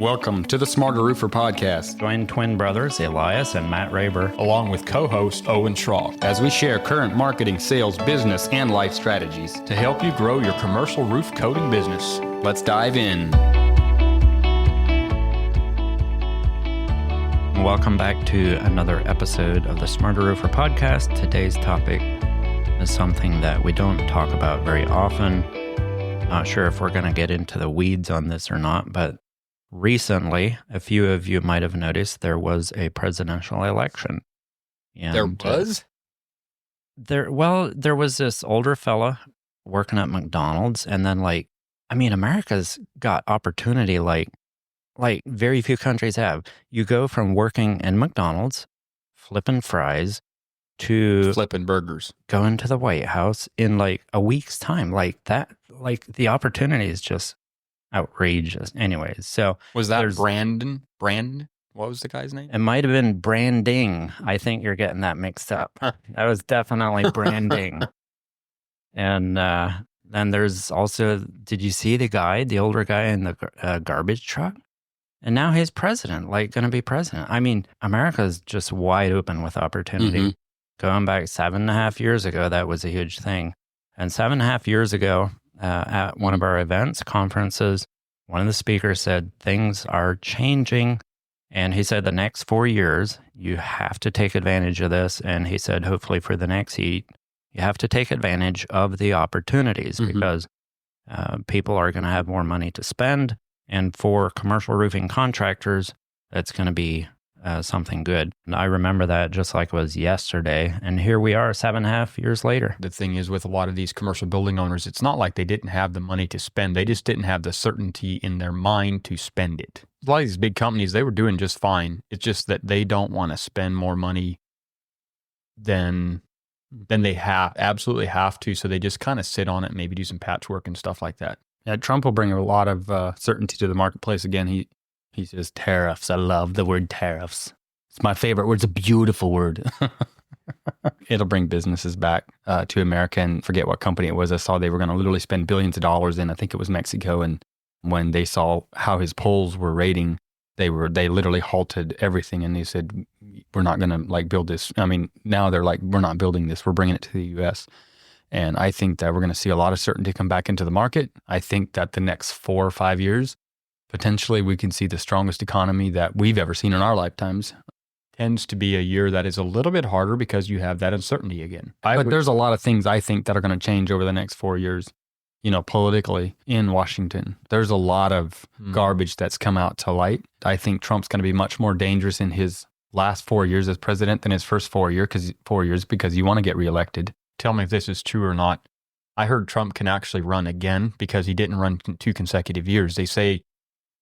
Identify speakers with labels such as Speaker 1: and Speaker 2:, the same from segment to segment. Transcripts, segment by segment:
Speaker 1: Welcome to the Smarter Roofer Podcast.
Speaker 2: Join twin brothers Elias and Matt Raber,
Speaker 1: along with co-host Owen Schrock, as we share current marketing, sales, business, and life strategies
Speaker 3: to help you grow your commercial roof coating business.
Speaker 1: Let's dive in.
Speaker 2: Welcome back to another episode of the Smarter Roofer Podcast. Today's topic is something that we don't talk about very often. Not sure if we're going to get into the weeds on this or not, but recently, a few of you might have noticed there was a presidential election. And
Speaker 1: there was?
Speaker 2: There was this older fella working at McDonald's, and then America's got opportunity like very few countries have. You go from working in McDonald's, flipping fries, to
Speaker 1: flipping burgers,
Speaker 2: going to the White House in a week's time. The opportunity is just outrageous. Anyways, so
Speaker 1: was that Brandon? What was the guy's name?
Speaker 2: It might have been Branding. I think you're getting that mixed up. That was definitely Branding. And then there's also, did you see the older guy in the garbage truck? And now he's president, going to be president. I mean, America's just wide open with opportunity. Mm-hmm. Going back 7.5 years ago, that was a huge thing. And 7.5 years ago, at one of our conferences, one of the speakers said, things are changing. And he said, the next 4 years, you have to take advantage of this. And he said, hopefully for the next you have to take advantage of the opportunities because people are going to have more money to spend. And for commercial roofing contractors, that's going to be something good. And I remember that just like it was yesterday. And here we are 7.5 years later.
Speaker 3: The thing is with a lot of these commercial building owners, it's not like they didn't have the money to spend. They just didn't have the certainty in their mind to spend it. A lot of these big companies, they were doing just fine. It's just that they don't want to spend more money than they absolutely have to. So they just kind of sit on it, maybe do some patchwork and stuff like that.
Speaker 1: Yeah, Trump will bring a lot of certainty to the marketplace. Again, he says tariffs. I love the word tariffs. It's my favorite word. It's a beautiful word. It'll bring businesses back to America, and forget what company it was. I saw they were going to literally spend billions of dollars in, I think it was Mexico. And when they saw how his polls were rating, they literally halted everything. And they said, we're not going to build this. I mean, now they're like, we're not building this. We're bringing it to the U.S. And I think that we're going to see a lot of certainty come back into the market. I think that the next 4 or 5 years, potentially we can see the strongest economy that we've ever seen in our lifetimes.
Speaker 3: Tends to be a year that is a little bit harder because you have that uncertainty again.
Speaker 1: But there's a lot of things I think that are going to change over the next 4 years, politically in Washington. There's a lot of garbage that's come out to light. I think Trump's going to be much more dangerous in his last 4 years as president than his first 4 years because you want to get reelected.
Speaker 3: Tell me if this is true or not. I heard Trump can actually run again because he didn't run 2 consecutive years. They say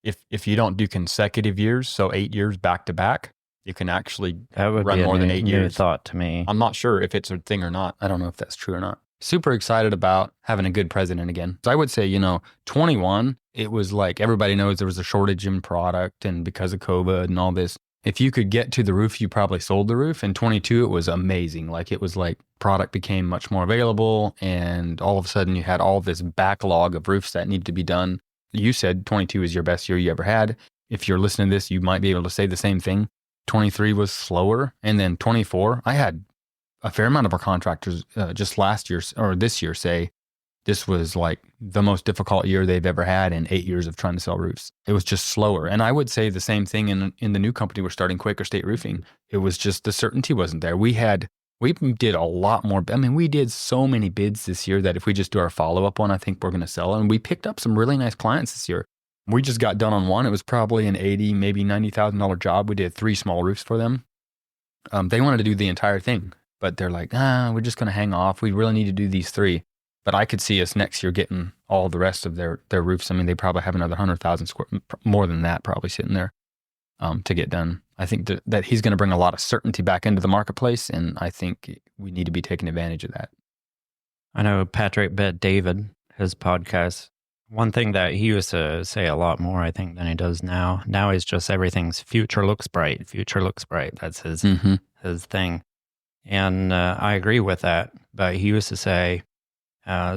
Speaker 3: if you don't do consecutive years, so 8 years back to back, you can actually run more than 8 years.
Speaker 2: Thought to me.
Speaker 3: I'm not sure if it's a thing or not.
Speaker 1: I don't know if that's true or not. Super excited about having a good president again. So I would say, 21, it was like everybody knows there was a shortage in product and because of COVID and all this. If you could get to the roof, you probably sold the roof. In 22, it was amazing. It was like product became much more available and all of a sudden you had all this backlog of roofs that needed to be done. You said 22 is your best year you ever had. If you're listening to this, you might be able to say the same thing. 23 was slower. And then 24, I had a fair amount of our contractors just last year or this year say this was like the most difficult year they've ever had in 8 years of trying to sell roofs. It was just slower. And I would say the same thing in the new company we're starting, Quaker State Roofing. It was just the certainty wasn't there. We did a lot more. I mean, we did so many bids this year that if we just do our follow-up one, I think we're going to sell. And we picked up some really nice clients this year. We just got done on one. It was probably an $80,000, maybe $90,000 job. We did 3 small roofs for them. They wanted to do the entire thing, but they're like, we're just going to hang off. We really need to do these 3. But I could see us next year getting all the rest of their roofs. I mean, they probably have another 100,000 more than that probably sitting there to get done. I think that he's going to bring a lot of certainty back into the marketplace, and I think we need to be taking advantage of that.
Speaker 2: I know Patrick Bet David, his podcast, one thing that he used to say a lot more, I think, than he does now. Now is just everything's future looks bright. Future looks bright. That's his thing. And I agree with that. But he used to say,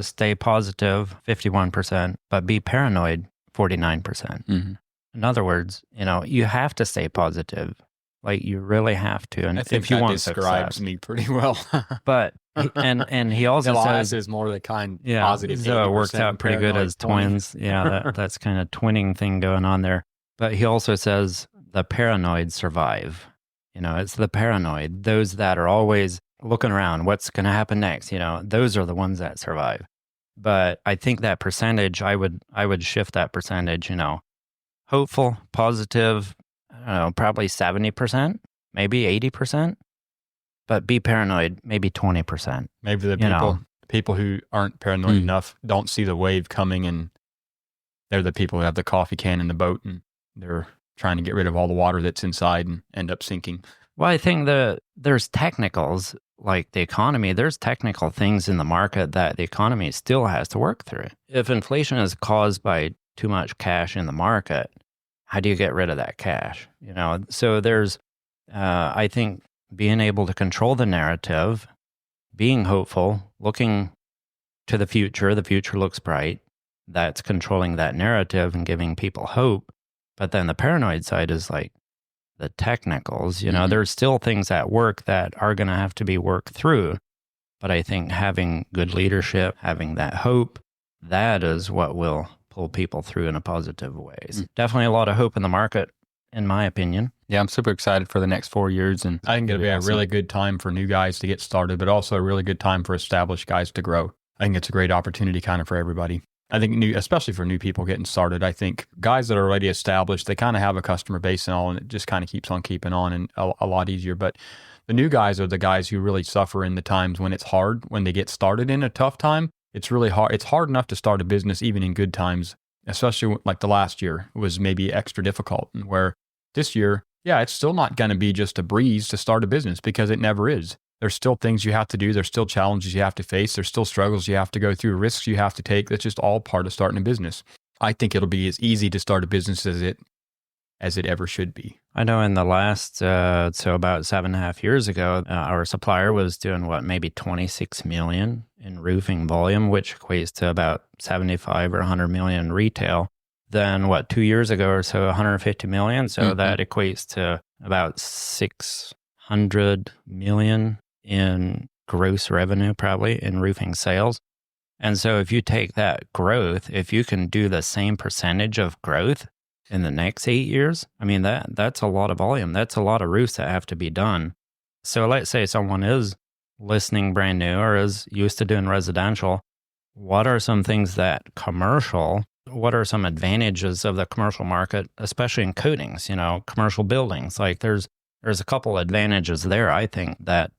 Speaker 2: stay positive 51%, but be paranoid 49%. In other words, you have to stay positive. Like you really have to. And
Speaker 3: I think
Speaker 2: if you
Speaker 3: that
Speaker 2: want
Speaker 3: describes
Speaker 2: success.
Speaker 3: me pretty well.
Speaker 2: But and he also
Speaker 3: Elias
Speaker 2: says,
Speaker 3: is more the kind
Speaker 2: yeah,
Speaker 3: positive.
Speaker 2: so it works
Speaker 3: 80%
Speaker 2: out pretty good
Speaker 3: paranoid
Speaker 2: as
Speaker 3: 20.
Speaker 2: twins. Yeah, that's kind of twinning thing going on there. But he also says the paranoid survive. It's the paranoid, those that are always looking around, what's going to happen next? Those are the ones that survive. But I think that percentage, I would shift that percentage. Hopeful, positive, I don't know, probably 70%, maybe 80%. But be paranoid, maybe 20%.
Speaker 3: Maybe the people who aren't paranoid enough don't see the wave coming, and they're the people who have the coffee can in the boat, and they're trying to get rid of all the water that's inside and end up sinking.
Speaker 2: Well, I think there's technicals like the economy. There's technical things in the market that the economy still has to work through. If inflation is caused by too much cash in the market, how do you get rid of that cash? So there's, I think, being able to control the narrative, being hopeful, looking to the future looks bright. That's controlling that narrative and giving people hope. But then the paranoid side is like the technicals. There's still things at work that are going to have to be worked through. But I think having good leadership, having that hope, that is what will pull people through in a positive ways. Definitely a lot of hope in the market, in my opinion.
Speaker 1: Yeah, I'm super excited for the next 4 years. And
Speaker 3: I think it'll be a really good time for new guys to get started, but also a really good time for established guys to grow. I think it's a great opportunity kind of for everybody. I think especially for new people getting started, I think guys that are already established, they kind of have a customer base and all, and it just kind of keeps on keeping on and a lot easier. But the new guys are the guys who really suffer in the times when it's hard, when they get started in a tough time. It's really hard. It's hard enough to start a business even in good times, especially like the last year was maybe extra difficult. And where this year, yeah, it's still not going to be just a breeze to start a business because it never is. There's still things you have to do. There's still challenges you have to face. There's still struggles you have to go through, risks you have to take. That's just all part of starting a business. I think it'll be as easy to start a business as it ever should be.
Speaker 2: I know in the last, so about 7.5 years ago, our supplier was doing maybe 26 million in roofing volume, which equates to about 75 or 100 million retail. Then 2 years ago or so, 150 million. So that equates to about 600 million in gross revenue, probably in roofing sales. And so if you take that growth, if you can do the same percentage of growth in the next 8 years, I mean, that's a lot of volume. That's a lot of roofs that have to be done. So let's say someone is listening brand new or is used to doing residential. What are some things what are some advantages of the commercial market, especially in coatings, commercial buildings? Like there's a couple advantages there, I think, that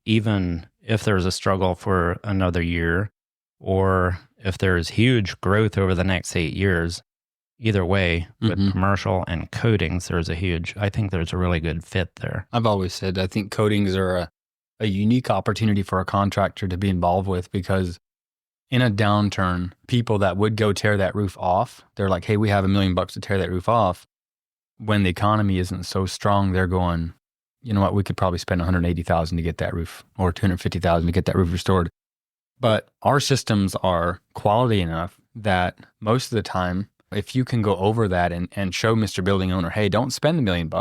Speaker 2: even if there's a struggle for another year or if there's huge growth over the next 8 years, either way, with commercial and coatings, I think there's a really good fit there.
Speaker 1: I've always said I think coatings are a unique opportunity for a contractor to be involved with because in a downturn, people that would go tear that roof off, they're like, hey, we have $1 million to tear that roof off. When the economy isn't so strong, they're going, you know what, we could probably spend $180,000 to get that roof or $250,000 to get that roof restored. But our systems are quality enough that most of the time, if you can go over that and show Mr. Building Owner, hey, don't spend the $1 million,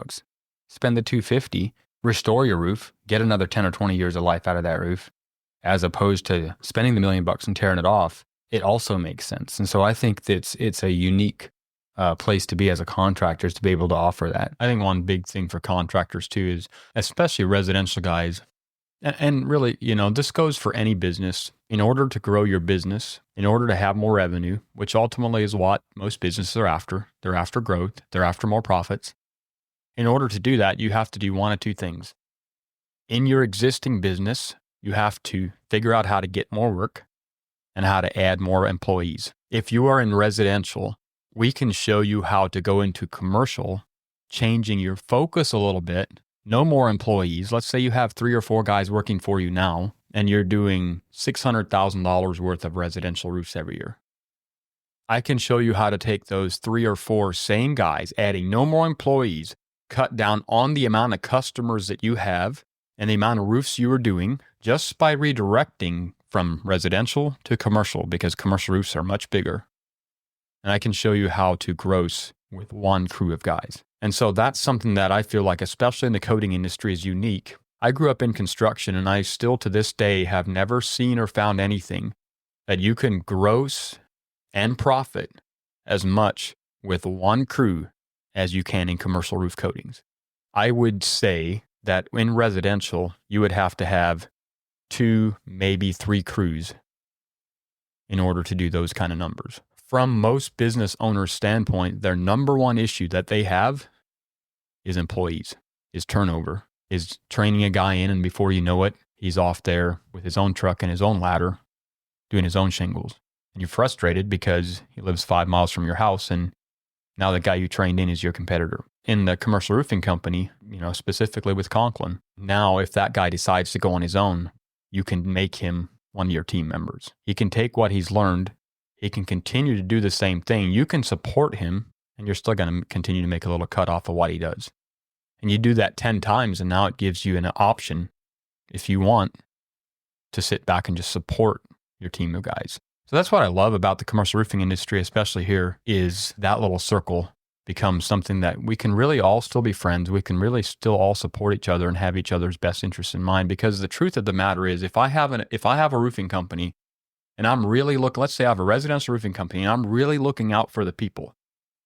Speaker 1: spend the $250, restore your roof, get another 10 or 20 years of life out of that roof, as opposed to spending the $1 million and tearing it off, it also makes sense. And so I think that it's a unique place to be as a contractor is to be able to offer that.
Speaker 3: I think one big thing for contractors too is, especially residential guys, and really, this goes for any business. In order to grow your business, in order to have more revenue, which ultimately is what most businesses are after, they're after growth, they're after more profits. In order to do that, you have to do one of two things. In your existing business, you have to figure out how to get more work and how to add more employees. If you are in residential, we can show you how to go into commercial, changing your focus a little bit. No more employees. Let's say you have 3 or 4 guys working for you now, and you're doing $600,000 worth of residential roofs every year. I can show you how to take those 3 or 4 same guys, adding no more employees, cut down on the amount of customers that you have and the amount of roofs you are doing just by redirecting from residential to commercial, because commercial roofs are much bigger. And I can show you how to gross with one crew of guys. And so that's something that I feel like, especially in the coating industry, is unique. I grew up in construction, and I still to this day have never seen or found anything that you can gross and profit as much with one crew as you can in commercial roof coatings. I would say that in residential, you would have to have 2, maybe 3 crews in order to do those kind of numbers. From most business owners' standpoint, their number one issue that they have is employees, is turnover, is training a guy in, and before you know it, he's off there with his own truck and his own ladder doing his own shingles. And you're frustrated because he lives 5 miles from your house, and now the guy you trained in is your competitor. In the commercial roofing company, specifically with Conklin, now if that guy decides to go on his own, you can make him one of your team members. He can take what he's learned. He can continue to do the same thing. You can support him, and you're still going to continue to make a little cut off of what he does. And you do that 10 times, and now it gives you an option, if you want, to sit back and just support your team of guys. So that's what I love about the commercial roofing industry, especially here, is that little circle becomes something that we can really all still be friends. We can really still all support each other and have each other's best interests in mind. Because the truth of the matter is, if I have a roofing company and I'm really let's say I have a residential roofing company and I'm really looking out for the people,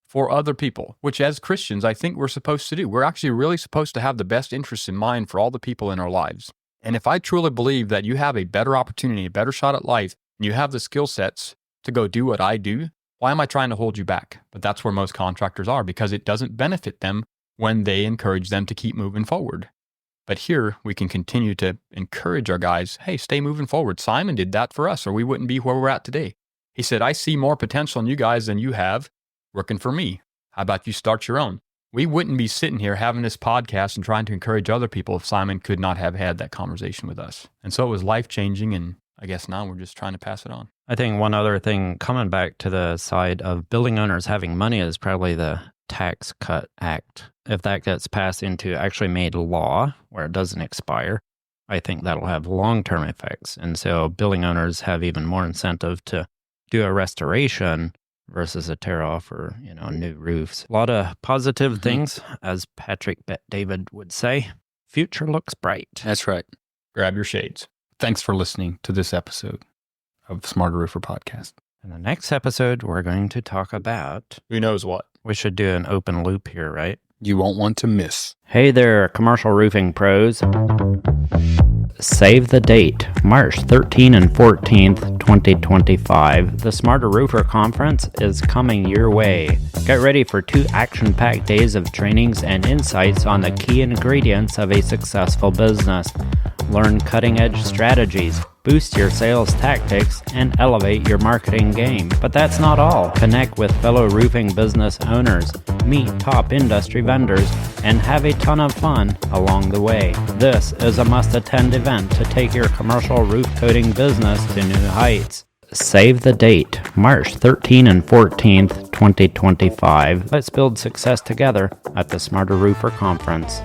Speaker 3: for other people, which as Christians, I think we're supposed to do. We're actually really supposed to have the best interests in mind for all the people in our lives. And if I truly believe that you have a better opportunity, a better shot at life, and you have the skill sets to go do what I do, why am I trying to hold you back? But that's where most contractors are, because it doesn't benefit them when they encourage them to keep moving forward. But here we can continue to encourage our guys, hey, stay moving forward. Simon did that for us, or we wouldn't be where we're at today. He said, I see more potential in you guys than you have working for me. How about you start your own? We wouldn't be sitting here having this podcast and trying to encourage other people if Simon could not have had that conversation with us. And so it was life-changing, and I guess now we're just trying to pass it on.
Speaker 2: I think one other thing coming back to the side of building owners having money is probably the Tax Cut Act. If that gets passed into actually made law where it doesn't expire, I think that'll have long-term effects. And so building owners have even more incentive to do a restoration versus a tear off or, new roofs. A lot of positive things, as Patrick Bet-David would say. Future looks bright.
Speaker 1: That's right.
Speaker 3: Grab your shades.
Speaker 1: Thanks for listening to this episode of Smarter Roofer Podcast.
Speaker 2: In the next episode, we're going to talk about...
Speaker 3: Who knows what?
Speaker 2: We should do an open loop here, right?
Speaker 1: You won't want to miss.
Speaker 2: Hey there, commercial roofing pros. Save the date, March 13 and 14th, 2025. The Smarter Roofer Conference is coming your way. Get ready for 2 action-packed days of trainings and insights on the key ingredients of a successful business. Learn cutting-edge strategies, boost your sales tactics, and elevate your marketing game. But that's not all. Connect with fellow roofing business owners, meet top industry vendors, and have a ton of fun along the way. This is a must-attend event to take your commercial roof coating business to new heights. Save the date, March 13 and 14th, 2025. Let's build success together at the Smarter Roofer Conference.